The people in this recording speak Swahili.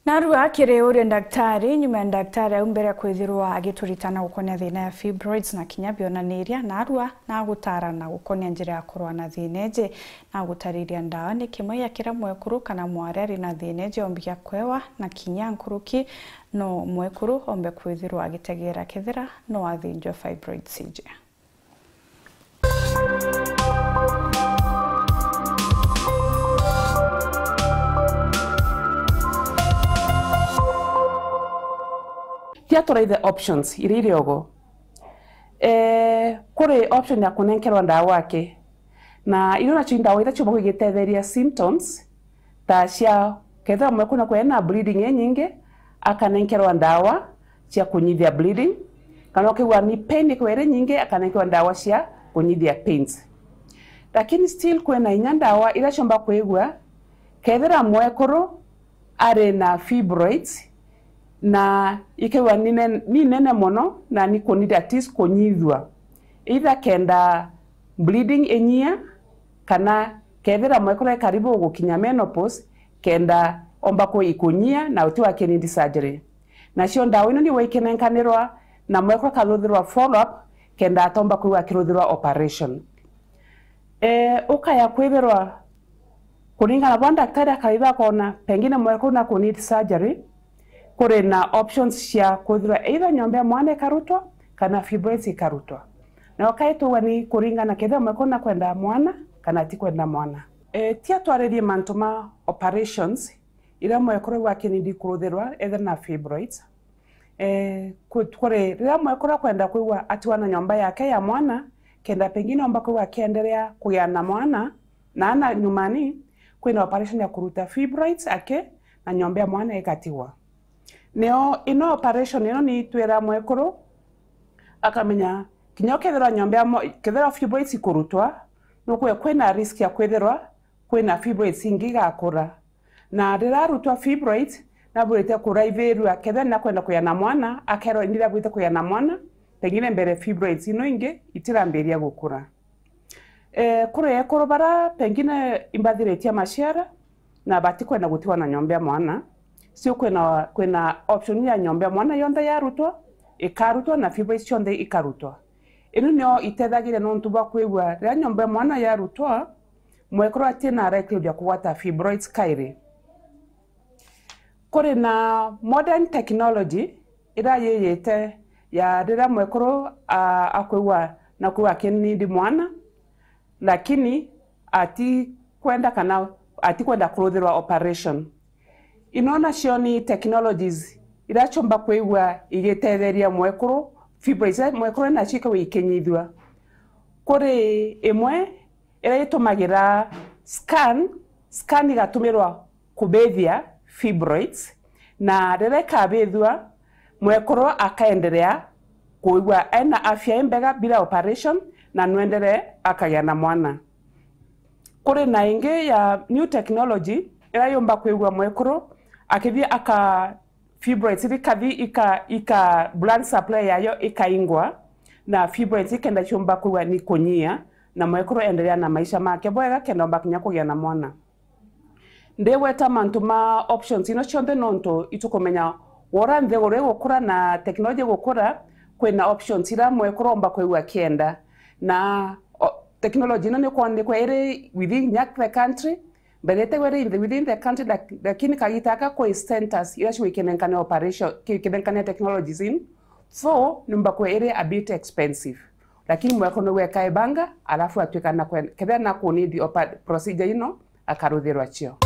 Narua kire uri daktari nyuma daktari aumbere kwithirwa agituritana gukonia thina ya fibroids na kinya bionaniria narua na gutara na gukonia njira ya kurwa na thina je na gutariria ndawa ni kimwe ya kira mwekuru kana mwareri na thina je ombia kwewa na kinya nkuruki no mwekuru ombe kwithirwa agitegera kithira no athinjwa fibroids je. Tiatora the options iriri ogo kore option ya kunenkerwa ndawa wake na irona chinda waitha chuba kugitetheria symptoms ta cia ketha mwe kuna kwena bleeding nyingi akanenkerwa ndawa cia kunyithia bleeding kana kiwa ni pain kwere nyingi akanenkerwa ndawa cia kunyithia pains lakini still kwena inya ndawa ira chomba kwigwa kethera mwekuru are na fibroids na ikewa ni nene mono na ni konida atis konyithwa either kenda bleeding enyia kana kethera mwekora karibu gukinya menopause kenda omba ko ikonyia na utiwa kenindi surgery na cio ndawa ino ni weikenenkanirwa na mwekora kaluthirwa follow up kenda atomba ko akiruthirwa operation ukaya kwibirwa kuringana na daktari akaiba kona pengine mwekora na konindi surgery kore na options cia kuthira either nyombe mwana karutwa kana fibroids karutwa na wakaitwa wani kuringana ketha mwekona kwenda mwana kana ti kwenda mwana tia twarerie mantuma operations ira mwekora wakinidi kuthirwa either na fibroids kore ira mwekora kwenda kuigwa atiwana nyomba yake ya mwana kenda pengine omba kwa kiendelea kuyana mwana na ana nyumani kwenda operation ya kuruta fibroids ake na nyombe mwana ikatiwa neo ino operation ino ni twera mwekuru akamenya kinyo kethera nyombe kethera fibroids kurutwa no kwena risk ya kwetherwa kwena fibroids ingiga kura na rutwa fibroids na burete kuraiverwa ketha na kwenda kuyana mwana akero ndira burete kuyana mwana pengine mbere fibroids ino inge itiramberia gukura kure bara pengine imbadhiretia mashara na bati kwenda gutiwa na nyombe mwana sio kwena option ya nyombe mwana yonda yarutwa ikarutwa na fibroids chonde ikarutwa ino nyo itethagire no ntuba kwigwa ya nyombe mwana yarutwa mwekoro atina likely ya kuwata fibroids kaire kore na modern technology ira yeyete ya rira mwekoro akwigwa na kuwa kenidi mwana lakini ati kwenda kuruthirwa operation inona cioni technologies irachomba kwigwa igetetheria mwekuru fibroids mwekuru na chika wikenyithwa kore imwe ira itumagira scan igatumirwa kubethia fibroids na rereka bethwa mwekuru akaendelea kuigwa ena afya imbega bila operation na nwendere akagĩa na mwana kore na inge ya new technology ira yomba kwigwa mwekuru akithia aka fibroids ikathi ika blood supply yayo ikaingwa na fibroids ikenda chomba kuwa ni konyia na mwekuru endelea na maisha make bwega kenda omba kinya kugĩa na mwana ndeweta mantuma options ino chonde nonto itukomenya wora nthe gore gukura na technology gukura kwena options ira mwekuru omba kwigwa kienda na technology ino ni kwandikwa iri within the country belete were within the country lakini kagitaka ko centers ila shwekenenkane operation kenenkane technologies in so numba kwa ere a bit expensive lakini mwakono weka ebanga alafu atweka na kwenda kebya na kunidi procedure ino akaruthirwa chio.